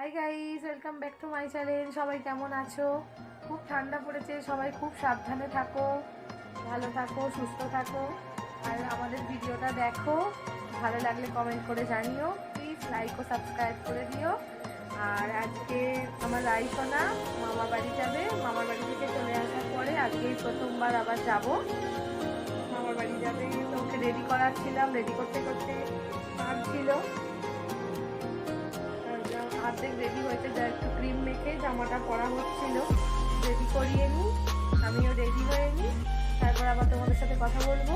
Hi guys, welcome back to my channel. সবাই কেমন আছো? খুব ঠান্ডা পড়েছে, সবাই খুব সাবধানে থাকো, ভালো থাকো, সুস্থ থাকো। আর আমাদের ভিডিওটা দেখো, ভালো লাগলে কমেন্ট করে জানিও, প্লিজ লাইক ও সাবস্ক্রাইব করে দিও। আর আজকে আমার রাইসোনা মামার বাড়ি যাবে। মামার বাড়ি থেকে চলে আসার পরে আজকেই প্রথমবার আবার যাব। মামার বাড়ি যাবে, তো ওকে রেডি করাচ্ছিলাম, রেডি করতে করতে ছিল অর্ধেক রেডি হয়েছে, যা একটু ক্রিম মেখে জামাটা পরা হচ্ছিল, রেডি করিয়ে নিই, আমিও রেডি হয়ে নিই, তারপর আবার তোমাদের সাথে কথা বলবো।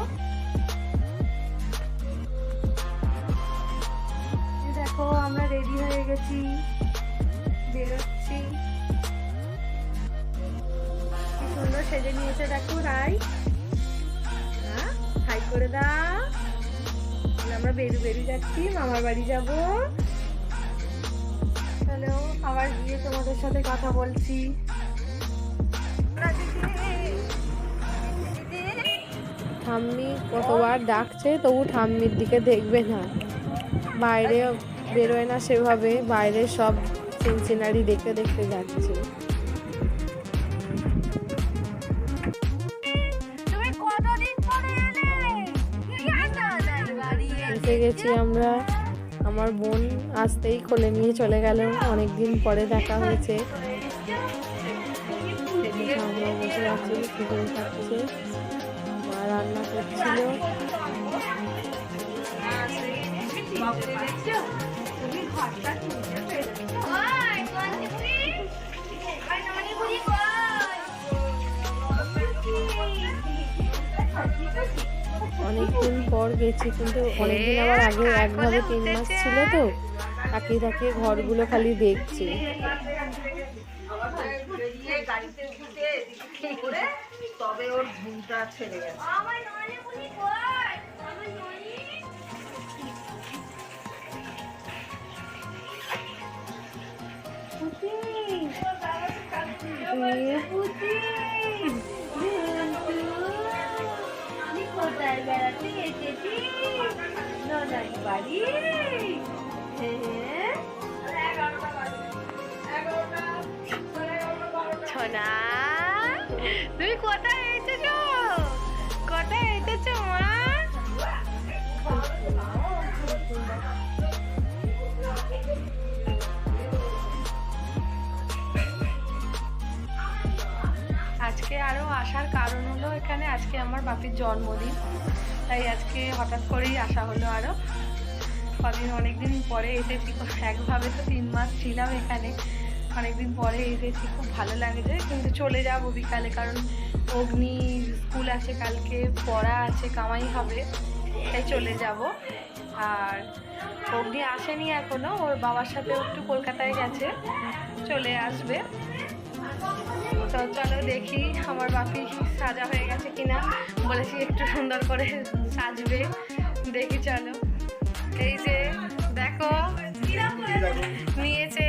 দেখো আমরা রেডি হয়ে গেছি, বেরোচ্ছি। কি সুন্দর সেজে নিয়েছে দেখো রাই, হাই করে দাও। আমরা বেরিয়ে যাচ্ছি, মামার বাড়ি যাবো। চলো আবার গিয়ে তোমাদের সাথে কথা বলছি। ঠাম্মি কতবার ডাকছে, তবু ঠাম্মির দিকে দেখবে না, বাইরে বেরোয় না সেভাবে, বাইরে সব সিনারি দেখতে দেখতে যাচ্ছে। এসে গেছি আমরা। আমার বোন আসতেই কোলে নিয়ে চলে গেল, অনেকদিন পরে দেখা হয়েছে। আমরা বসে আছি, খিচুড়ি খাচ্ছে, মা রান্না করছিল। অনেকদিন পর গেছি, কিন্তু অনেকদিন আবার আগে একভাবে 3 মাস ছিল তো, তাকিয়ে তাকিয়ে ঘরগুলো খালি দেখছি। তবে ওর ঘুমটা ছেড়ে গেছে। কোথায় বেড়াতে এসেছি? ননাই বাড়ি। সোনা, তুমি কোথায় এসেছো? কোথায় এসেছো মা? আজকে আরও আসার কারণ হলো, এখানে আজকে আমার বাপির জন্মদিন, তাই আজকে হঠাৎ করেই আসা হলো। আরও কদিন, অনেকদিন পরে এসেছি, একভাবে তো 3 মাস ছিলাম এখানে, অনেকদিন পরে এসেছি, খুব ভালো লাগছে। কিন্তু চলে যাবো বিকালে, কারণ অগ্নি স্কুল আছে কালকে, পড়া আছে, কামাই হবে, তাই চলে যাব। আর অগ্নি আসেনি এখনো, ওর বাবার সাথে একটু কলকাতায় গেছে, চলে আসবে। তো চলো দেখি আমার বাপি সাজা হয়ে গেছে কিনা, বলেছি একটু সুন্দর করে সাজবে, দেখি চলো। এই যে দেখো নিয়েছে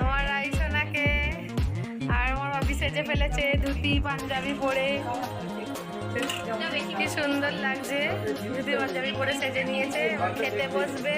আমার রাইসোনাকে, আর আমার বাপি সেজে ফেলেছে ধুতি পাঞ্জাবি পরে, কি সুন্দর লাগছে। ধুতি পাঞ্জাবি পরে সেজে নিয়েছে, খেতে বসবে।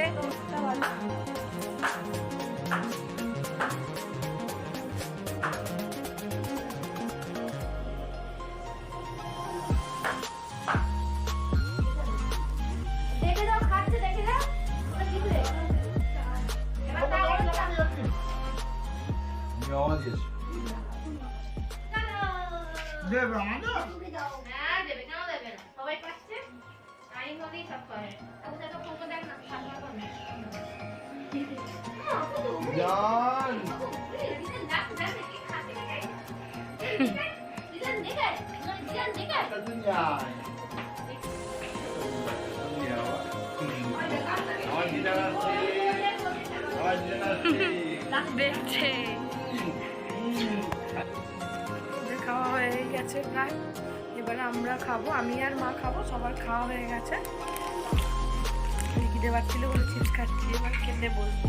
দেখছে খাওয়া হয়ে গেছে প্রায়, এবারে আমরা খাবো, আমি আর মা খাবো, সবার খাওয়া হয়ে গেছে। খিদে পাচ্ছিল বলে চিপস খাচ্ছি, এবার খেতে বলবো।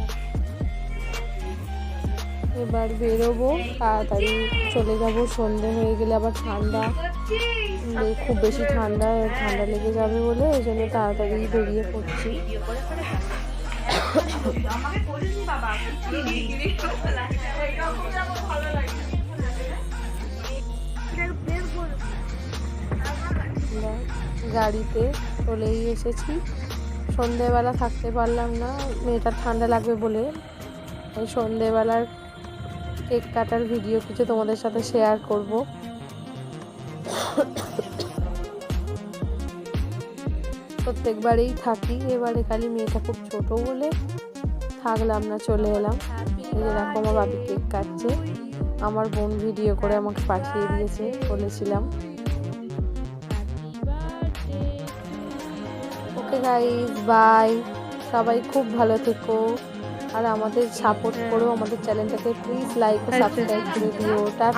এবার বেরোবো, তাড়াতাড়ি চলে যাবো, সন্ধে হয়ে গেলে আবার ঠান্ডা, খুব বেশি ঠান্ডা লেগে যাবে বলে ওই জন্য তাড়াতাড়ি বেরিয়ে পড়ছি। আমাকে করিনি বাবা, এইরকমই আমার ভালো লাগে। গাড়িতে চলেই এসেছি। সন্ধেবেলা থাকতে পারলাম না, মেয়েটার ঠান্ডা লাগবে বলে। এই সন্ধেবেলার কেক কাটার ভিডিও কিছু তোমাদের সাথে শেয়ার করব। প্রত্যেকবারেই থাকি, এবারে খালি মেয়েটা খুব ছোট বলে থাকলাম না, চলে এলাম। এই যে দেখো আমার বাবি কেক কাটছে, আমার বোন ভিডিও করে আমাকে পাঠিয়ে দিয়েছে, বলেছিলাম। Okay guys, bye. সবাই খুব ভালো থেকো, আর আমাদের সাপোর্ট করো, আমাদের চ্যানেলটাকে প্লিজ লাইক ও সাবস্ক্রাইব করে দিও। টাটা।